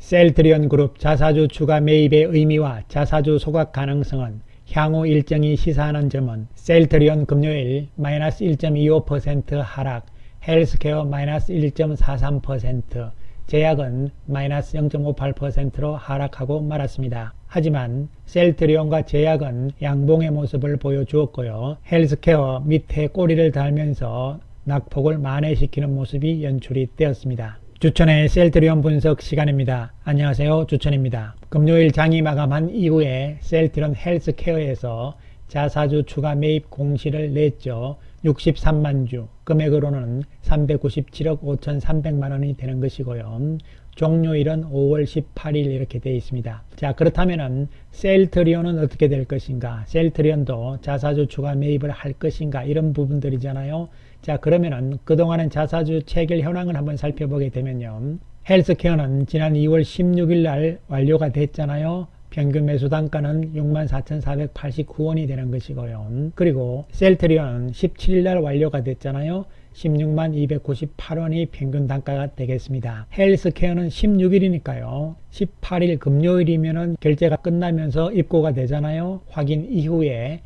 셀트리온 그룹 자사주 추가 매입의 의미와 자사주 소각 가능성은 향후 일정이 시사하는 점은 셀트리온 금요일 마이너스 1.25% 하락, 헬스케어 마이너스 1.43%, 제약은 마이너스 0.58%로 하락하고 말았습니다. 하지만 셀트리온과 제약은 양봉의 모습을 보여주었고요. 헬스케어 밑에 꼬리를 달면서 낙폭을 만회시키는 모습이 연출이 되었습니다. 주천의 셀트리온 분석 시간입니다. 안녕하세요, 주천입니다. 금요일 장이 마감한 이후에 셀트리온 헬스케어에서 자사주 추가 매입 공시를 냈죠. 63만 주, 금액으로는 397억 5,300만 원이 되는 것이고요. 종료일은 5월 18일 이렇게 되어 있습니다. 자, 그렇다면은 셀트리온은 어떻게 될 것인가? 셀트리온도 자사주 추가 매입을 할 것인가? 이런 부분들이잖아요. 자, 그러면은 그동안의 자사주 체결 현황을 한번 살펴보게 되면요. 헬스케어는 지난 2월 16일 날 완료가 됐잖아요. 평균 매수 단가는 64,489원이 되는 것이고요. 그리고 셀트리온은 17일 날 완료가 됐잖아요. 162,298원이 평균 단가가 되겠습니다. 헬스케어는 16일이니까요. 18일 금요일이면은 결제가 끝나면서 입고가 되잖아요. 확인 이후에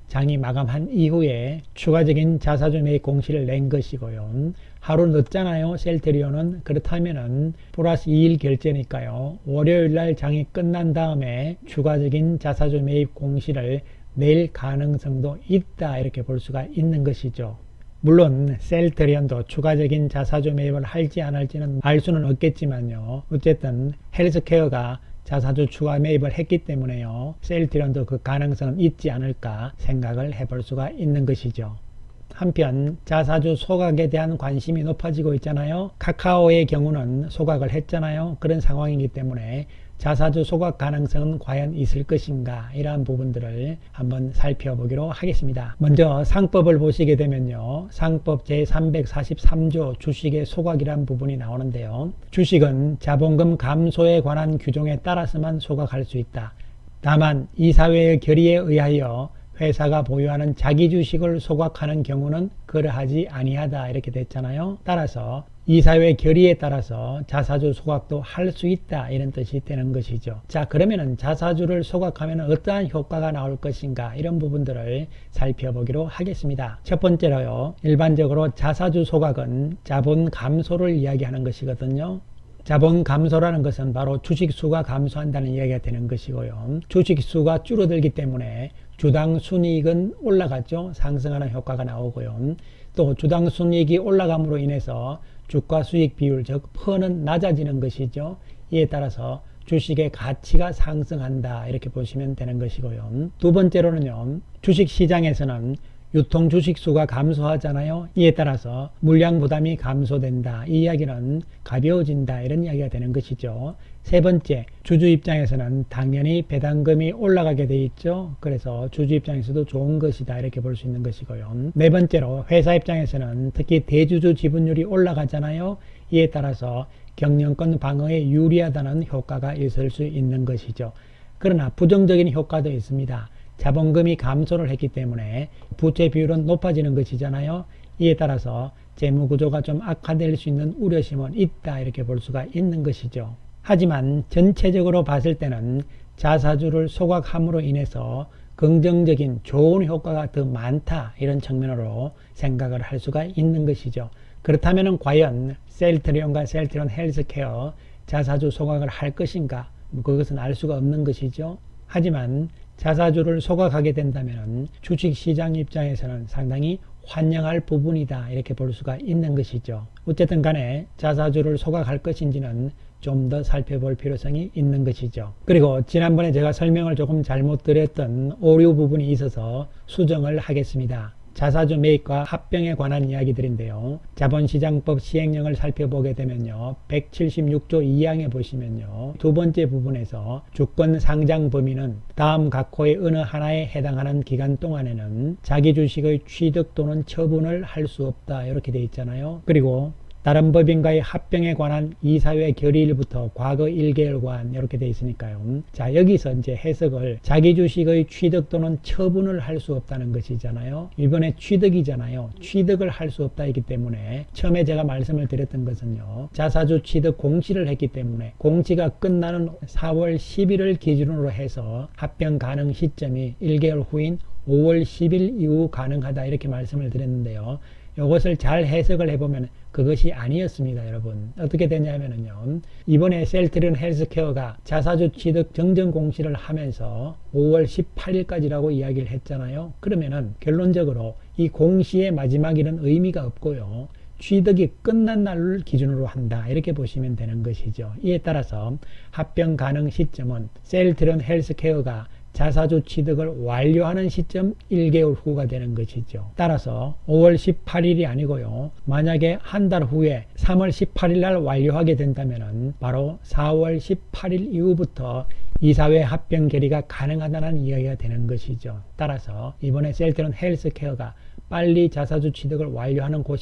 장이 마감한 이후에 추가적인 자사주 매입 공시를 낸 것이고요. 하루 늦잖아요. 셀트리온은. 그렇다면은 플러스 2일 결제니까요. 월요일날 장이 끝난 다음에 추가적인 자사주 매입 공시를 낼 가능성도 있다, 이렇게 볼 수가 있는 것이죠. 물론 셀트리온도 추가적인 자사주 매입을 할지 안 할지는 알 수는 없겠지만요. 어쨌든 헬스케어가 자사주 추가 매입을 했기 때문에요. 셀트리온도 그 가능성은 있지 않을까 생각을 해볼 수가 있는 것이죠. 한편 자사주 소각에 대한 관심이 높아지고 있잖아요. 카카오의 경우는 소각을 했잖아요. 그런 상황이기 때문에 자사주 소각 가능성은 과연 있을 것인가, 이러한 부분들을 한번 살펴보기로 하겠습니다. 먼저 상법을 보시게 되면요. 상법 제343조 주식의 소각이라는 부분이 나오는데요. 주식은 자본금 감소에 관한 규정에 따라서만 소각할 수 있다. 다만 이사회의 결의에 의하여 회사가 보유하는 자기 주식을 소각하는 경우는 그러하지 아니하다, 이렇게 됐잖아요. 따라서 이사회 결의에 따라서 자사주 소각도 할 수 있다, 이런 뜻이 되는 것이죠. 자, 그러면은 자사주를 소각하면 어떠한 효과가 나올 것인가, 이런 부분들을 살펴보기로 하겠습니다. 첫 번째로요. 일반적으로 자사주 소각은 자본 감소를 이야기하는 것이거든요. 자본 감소라는 것은 바로 주식 수가 감소한다는 이야기가 되는 것이고요. 주식 수가 줄어들기 때문에 주당 순이익은 올라갔죠. 상승하는 효과가 나오고요. 또 주당 순이익이 올라감으로 인해서 주가 수익 비율, 즉 퍼는 낮아지는 것이죠. 이에 따라서 주식의 가치가 상승한다, 이렇게 보시면 되는 것이고요. 두 번째로는요. 주식 시장에서는 유통 주식 수가 감소하잖아요. 이에 따라서 물량 부담이 감소된다. 이 이야기는 가벼워진다, 이런 이야기가 되는 것이죠. 세 번째, 주주 입장에서는 당연히 배당금이 올라가게 돼 있죠. 그래서 주주 입장에서도 좋은 것이다, 이렇게 볼 수 있는 것이고요. 네 번째로 회사 입장에서는 특히 대주주 지분율이 올라가잖아요. 이에 따라서 경영권 방어에 유리하다는 효과가 있을 수 있는 것이죠. 그러나 부정적인 효과도 있습니다. 자본금이 감소를 했기 때문에 부채 비율은 높아지는 것이잖아요. 이에 따라서 재무구조가 좀 악화될 수 있는 우려심은 있다, 이렇게 볼 수가 있는 것이죠. 하지만 전체적으로 봤을 때는 자사주를 소각함으로 인해서 긍정적인 좋은 효과가 더 많다, 이런 측면으로 생각을 할 수가 있는 것이죠. 그렇다면 과연 셀트리온과 셀트리온 헬스케어 자사주 소각을 할 것인가? 그것은 알 수가 없는 것이죠. 하지만 자사주를 소각하게 된다면 주식시장 입장에서는 상당히 환영할 부분이다, 이렇게 볼 수가 있는 것이죠. 어쨌든 간에 자사주를 소각할 것인지는 좀 더 살펴볼 필요성이 있는 것이죠. 그리고 지난번에 제가 설명을 조금 잘못 드렸던 오류 부분이 있어서 수정을 하겠습니다. 자사주 매입과 합병에 관한 이야기들인데요. 자본시장법 시행령을 살펴보게 되면요. 176조 2항에 보시면요. 두 번째 부분에서 주권 상장 범위는 다음 각호의 어느 하나에 해당하는 기간 동안에는 자기 주식의 취득 또는 처분을 할 수 없다, 이렇게 되어 있잖아요. 그리고 다른 법인과의 합병에 관한 이사회 결의일부터 과거 1개월간 이렇게 되어 있으니까요. 자, 여기서 이제 해석을 자기 주식의 취득 또는 처분을 할 수 없다는 것이잖아요. 이번에 취득이잖아요. 취득을 할 수 없다이기 때문에 처음에 제가 말씀을 드렸던 것은요. 자사주 취득 공시를 했기 때문에 공시가 끝나는 4월 10일을 기준으로 해서 합병 가능 시점이 1개월 후인 5월 10일 이후 가능하다 이렇게 말씀을 드렸는데요. 이것을 잘 해석을 해보면 그것이 아니었습니다, 여러분. 어떻게 되냐면요. 이번에 셀트리온 헬스케어가 자사주 취득 정정 공시를 하면서 5월 18일까지라고 이야기를 했잖아요. 그러면은 결론적으로 이 공시의 마지막일은 의미가 없고요. 취득이 끝난 날을 기준으로 한다. 이렇게 보시면 되는 것이죠. 이에 따라서 합병 가능 시점은 셀트리온 헬스케어가 자사주 취득을 완료하는 시점 1개월 후가 되는 것이죠. 따라서 5월 18일이 아니고요. 만약에 한 달 후에 3월 18일 날 완료하게 된다면 바로 4월 18일 이후부터 이사회 합병 결의가 가능하다는 이야기가 되는 것이죠. 따라서 이번에 셀트리온 헬스케어가 빨리 자사주 취득을 완료하는 그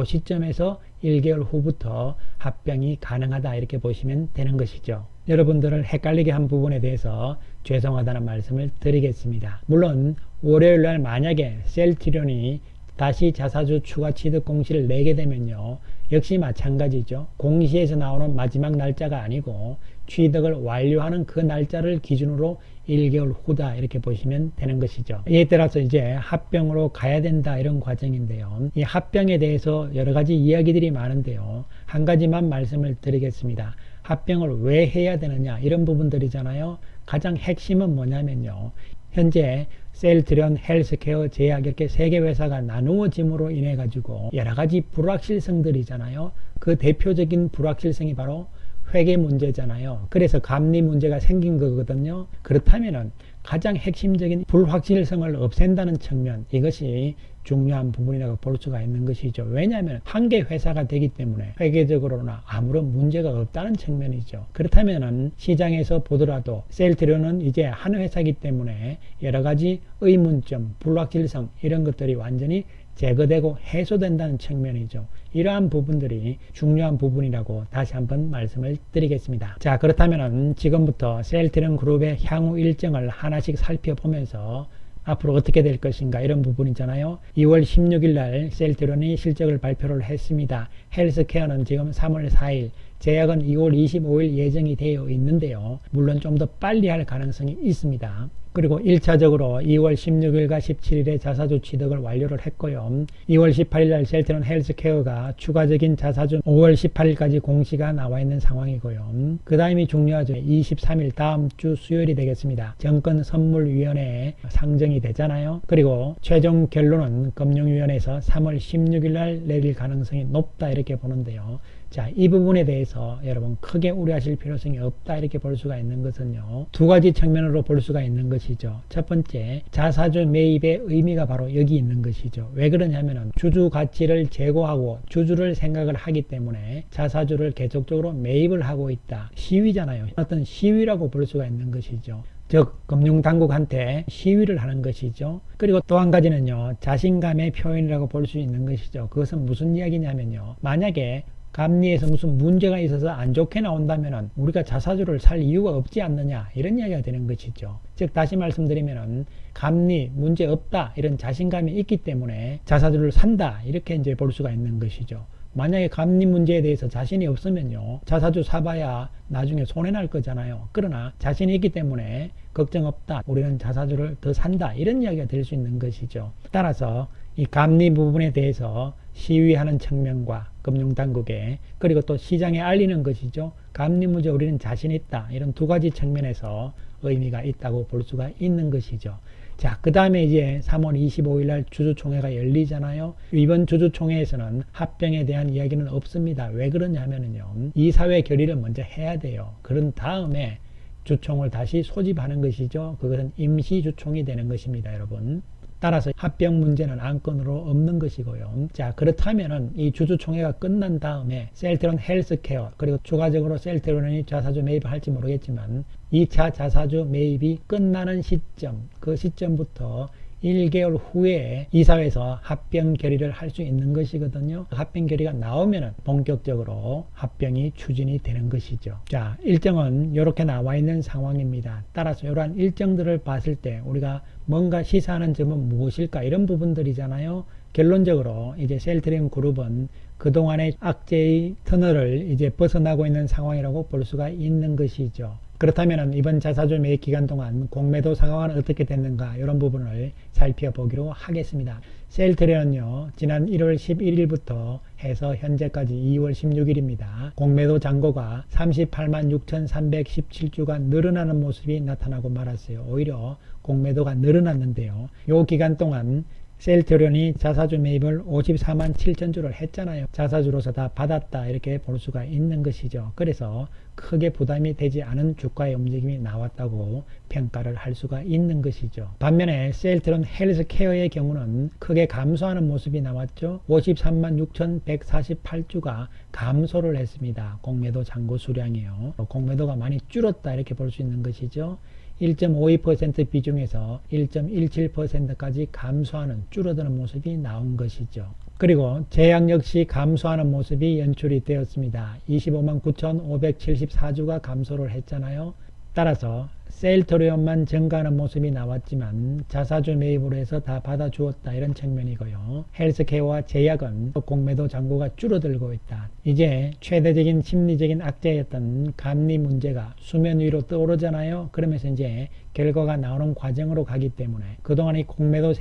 시점에서 1개월 후부터 합병이 가능하다 이렇게 보시면 되는 것이죠. 여러분들을 헷갈리게 한 부분에 대해서 죄송하다는 말씀을 드리겠습니다. 물론 월요일날 만약에 셀트리온이 다시 자사주 추가 취득 공시를 내게 되면요. 역시 마찬가지죠. 공시에서 나오는 마지막 날짜가 아니고 취득을 완료하는 그 날짜를 기준으로 1개월 후다 이렇게 보시면 되는 것이죠. 이에 따라서 이제 합병으로 가야 된다 이런 과정인데요. 이 합병에 대해서 여러 가지 이야기들이 많은데요. 한 가지만 말씀을 드리겠습니다. 합병을 왜 해야 되느냐 이런 부분들이잖아요. 가장 핵심은 뭐냐면요. 현재 셀트리온 헬스케어 제약 이렇게 3개 회사가 나누어짐으로 인해 가지고 여러 가지 불확실성들이잖아요. 그 대표적인 불확실성이 바로 회계 문제잖아요. 그래서 감리 문제가 생긴 거거든요. 그렇다면은 가장 핵심적인 불확실성을 없앤다는 측면, 이것이 중요한 부분이라고 볼 수가 있는 것이죠. 왜냐하면 한 개 회사가 되기 때문에 회계적으로나 아무런 문제가 없다는 측면이죠. 그렇다면은 시장에서 보더라도 셀트리온은 이제 한 회사이기 때문에 여러 가지 의문점, 불확실성 이런 것들이 완전히 제거되고 해소된다는 측면이죠. 이러한 부분들이 중요한 부분이라고 다시 한번 말씀을 드리겠습니다. 자, 그렇다면 지금부터 셀트리온 그룹의 향후 일정을 하나씩 살펴보면서 앞으로 어떻게 될 것인가 이런 부분이잖아요. 2월 16일 날 셀트리온이 실적을 발표를 했습니다. 헬스케어는 지금 3월 4일, 제약은 2월 25일 예정이 되어 있는데요. 물론 좀 더 빨리 할 가능성이 있습니다. 그리고 1차적으로 2월 16일과 17일에 자사주 취득을 완료를 했고요. 2월 18일 날 셀트리온 헬스케어가 추가적인 자사주 5월 18일까지 공시가 나와 있는 상황이고요. 그 다음이 중요하죠. 23일 다음 주 수요일이 되겠습니다. 정권선물위원회에 상정이 되잖아요. 그리고 최종 결론은 금융위원회에서 3월 16일 날 내릴 가능성이 높다 이렇게 보는데요. 자, 이 부분에 대해서 여러분 크게 우려하실 필요성이 없다 이렇게 볼 수가 있는 것은요. 두 가지 측면으로 볼 수가 있는 것이죠. 첫 번째, 자사주 매입의 의미가 바로 여기 있는 것이죠. 왜 그러냐면은 주주 가치를 제고하고 주주를 생각을 하기 때문에 자사주를 계속적으로 매입을 하고 있다. 시위잖아요. 어떤 시위라고 볼 수가 있는 것이죠. 즉 금융당국한테 시위를 하는 것이죠. 그리고 또 한 가지는요. 자신감의 표현이라고 볼 수 있는 것이죠. 그것은 무슨 이야기냐면요. 만약에 감리에서 무슨 문제가 있어서 안 좋게 나온다면 우리가 자사주를 살 이유가 없지 않느냐 이런 이야기가 되는 것이죠. 즉 다시 말씀드리면 감리 문제 없다 이런 자신감이 있기 때문에 자사주를 산다 이렇게 이제 볼 수가 있는 것이죠. 만약에 감리 문제에 대해서 자신이 없으면요 자사주 사봐야 나중에 손해날 거잖아요. 그러나 자신이 있기 때문에 걱정 없다, 우리는 자사주를 더 산다 이런 이야기가 될 수 있는 것이죠. 따라서 이 감리 부분에 대해서 시위하는 측면과 금융당국에 그리고 또 시장에 알리는 것이죠. 감리 문제 우리는 자신 있다 이런 두 가지 측면에서 의미가 있다고 볼 수가 있는 것이죠. 자, 그 다음에 이제 3월 25일 날 주주총회가 열리잖아요. 이번 주주총회에서는 합병에 대한 이야기는 없습니다. 왜 그러냐면요. 이사회 결의를 먼저 해야 돼요. 그런 다음에 주총을 다시 소집하는 것이죠. 그것은 임시주총이 되는 것입니다, 여러분. 따라서 합병 문제는 안건으로 없는 것이고요. 자, 그렇다면은 이 주주총회가 끝난 다음에 셀트리온 헬스케어 그리고 추가적으로 셀트리온이 자사주 매입을 할지 모르겠지만 2차 자사주 매입이 끝나는 시점, 그 시점부터 1개월 후에 이사회에서 합병 결의를 할 수 있는 것이거든요. 합병 결의가 나오면 본격적으로 합병이 추진이 되는 것이죠. 자, 일정은 이렇게 나와 있는 상황입니다. 따라서 이러한 일정들을 봤을 때 우리가 뭔가 시사하는 점은 무엇일까, 이런 부분들이잖아요. 결론적으로 이제 셀트리온 그룹은 그동안의 악재의 터널을 이제 벗어나고 있는 상황이라고 볼 수가 있는 것이죠. 그렇다면 이번 자사주 매입 기간 동안 공매도 상황은 어떻게 됐는가, 이런 부분을 살펴보기로 하겠습니다. 셀트리온은요, 지난 1월 11일부터 해서 현재까지 2월 16일입니다. 공매도 잔고가 38만 6,317주가 늘어나는 모습이 나타나고 말았어요. 오히려 공매도가 늘어났는데요. 이 기간 동안 셀트리온이 자사주 매입을 54만 7천주를 했잖아요. 자사주로서 다 받았다, 이렇게 볼 수가 있는 것이죠. 그래서 크게 부담이 되지 않은 주가의 움직임이 나왔다고 평가를 할 수가 있는 것이죠. 반면에 셀트리온 헬스케어의 경우는 크게 감소하는 모습이 나왔죠. 53만 6,148주가 감소를 했습니다. 공매도 잔고 수량이요. 공매도가 많이 줄었다, 이렇게 볼 수 있는 것이죠. 1.52% 비중에서 1.17%까지 감소하는, 줄어드는 모습이 나온 것이죠. 그리고 제약 역시 감소하는 모습이 연출이 되었습니다. 25만 9,574주가 감소를 했잖아요. 따라서 셀트리온만 증가하는 모습이 나왔지만 자사주 매입으로 해서 다 받아주었다, 이런 측면이고요. 헬스케어와 제약은 공매도 잔고가 줄어들고 있다. 이제 최대적인 심리적인 악재였던 감리 문제가 수면 위로 떠오르잖아요. 그러면서 이제 결과가 나오는 과정으로 가기 때문에 그동안의 공매도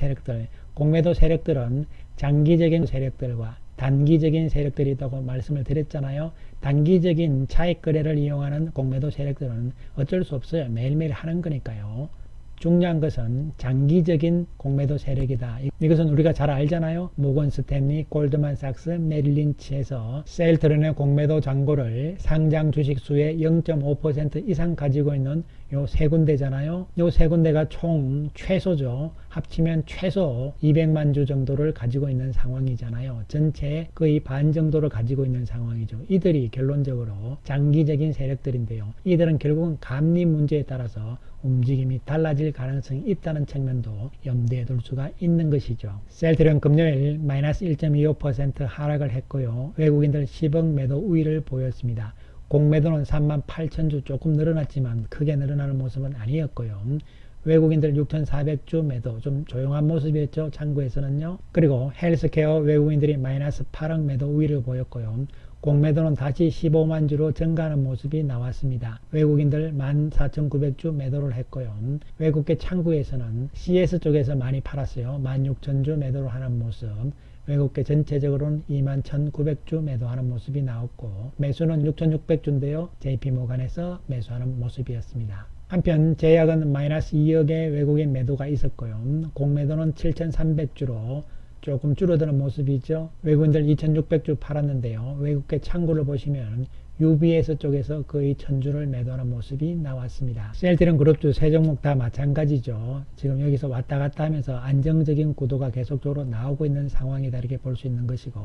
세력들은 장기적인 세력들과 단기적인 세력들이 있다고 말씀을 드렸잖아요. 단기적인 차익 거래를 이용하는 공매도 세력들은 어쩔 수 없어요. 매일매일 하는 거니까요. 중요한 것은 장기적인 공매도 세력이다. 이것은 우리가 잘 알잖아요. 모건 스탠리, 골드만삭스, 메릴린치에서 셀트리온의 공매도 잔고를 상장 주식 수의 0.5% 이상 가지고 있는 요 세 군데잖아요. 요 세 군데가 총 최소죠. 합치면 최소 200만 주 정도를 가지고 있는 상황이잖아요. 전체의 거의 반 정도를 가지고 있는 상황이죠. 이들이 결론적으로 장기적인 세력들인데요. 이들은 결국은 감리 문제에 따라서 움직임이 달라질 가능성이 있다는 측면도 염두에 둘 수가 있는 것이죠. 셀트리온 금요일 마이너스 1.25% 하락을 했고요. 외국인들 10억 매도 우위를 보였습니다. 공매도는 3만 8천주, 조금 늘어났지만 크게 늘어나는 모습은 아니었고요. 외국인들 6,400주 매도, 좀 조용한 모습이었죠. 창구에서는요. 그리고 헬스케어 외국인들이 마이너스 8억 매도 우위를 보였고요. 공매도는 다시 15만 주로 증가하는 모습이 나왔습니다. 외국인들 14,900주 매도를 했고요. 외국계 창구에서는 CS 쪽에서 많이 팔았어요. 16,000주 매도를 하는 모습. 외국계 전체적으로는 21,900주 매도하는 모습이 나왔고, 매수는 6,600주인데요. JP모간에서 매수하는 모습이었습니다. 한편 제약은 마이너스 2억의 외국인 매도가 있었고요. 공매도는 7,300주로 조금 줄어드는 모습이죠. 외국인들 2,600주 팔았는데요. 외국계 창구를 보시면 UBS 쪽에서 거의 1,000주를 매도하는 모습이 나왔습니다. 셀트리온 그룹주 세 종목 다 마찬가지죠. 지금 여기서 왔다 갔다 하면서 안정적인 구도가 계속적으로 나오고 있는 상황이다, 이렇게 볼 수 있는 것이고,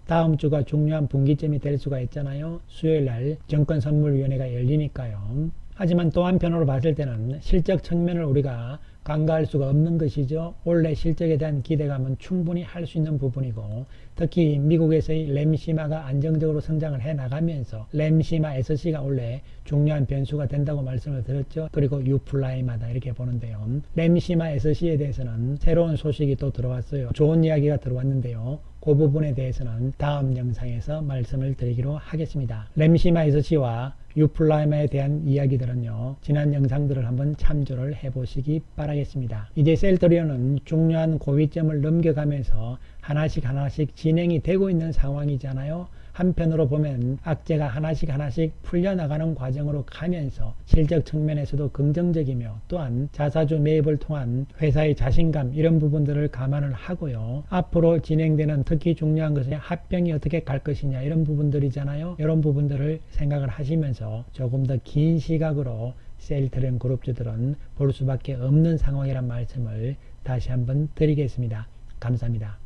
다음 주가 중요한 분기점이 될 수가 있잖아요. 수요일날 정권선물위원회가 열리니까요. 하지만 또 한편으로 봤을 때는 실적 측면을 우리가 간과할 수가 없는 것이죠. 올해 실적에 대한 기대감은 충분히 할 수 있는 부분이고, 특히 미국에서의 램시마가 안정적으로 성장을 해 나가면서 램시마 SC가 원래 중요한 변수가 된다고 말씀을 드렸죠. 그리고 유플라이마다, 이렇게 보는데요. 램시마 SC에 대해서는 새로운 소식이 또 들어왔어요. 좋은 이야기가 들어왔는데요. 그 부분에 대해서는 다음 영상에서 말씀을 드리기로 하겠습니다. 램시마 SC와 유플라이마에 대한 이야기들은요, 지난 영상들을 한번 참조를 해보시기 바라겠습니다. 이제 셀트리온은 중요한 고위점을 넘겨가면서 하나씩 진행이 되고 있는 상황이잖아요. 한편으로 보면 악재가 하나씩 풀려나가는 과정으로 가면서 실적 측면에서도 긍정적이며, 또한 자사주 매입을 통한 회사의 자신감, 이런 부분들을 감안을 하고요. 앞으로 진행되는 특히 중요한 것은 합병이 어떻게 갈 것이냐, 이런 부분들이잖아요. 이런 부분들을 생각을 하시면서 조금 더 긴 시각으로 셀트리온 그룹주들은 볼 수밖에 없는 상황이란 말씀을 다시 한번 드리겠습니다. 감사합니다.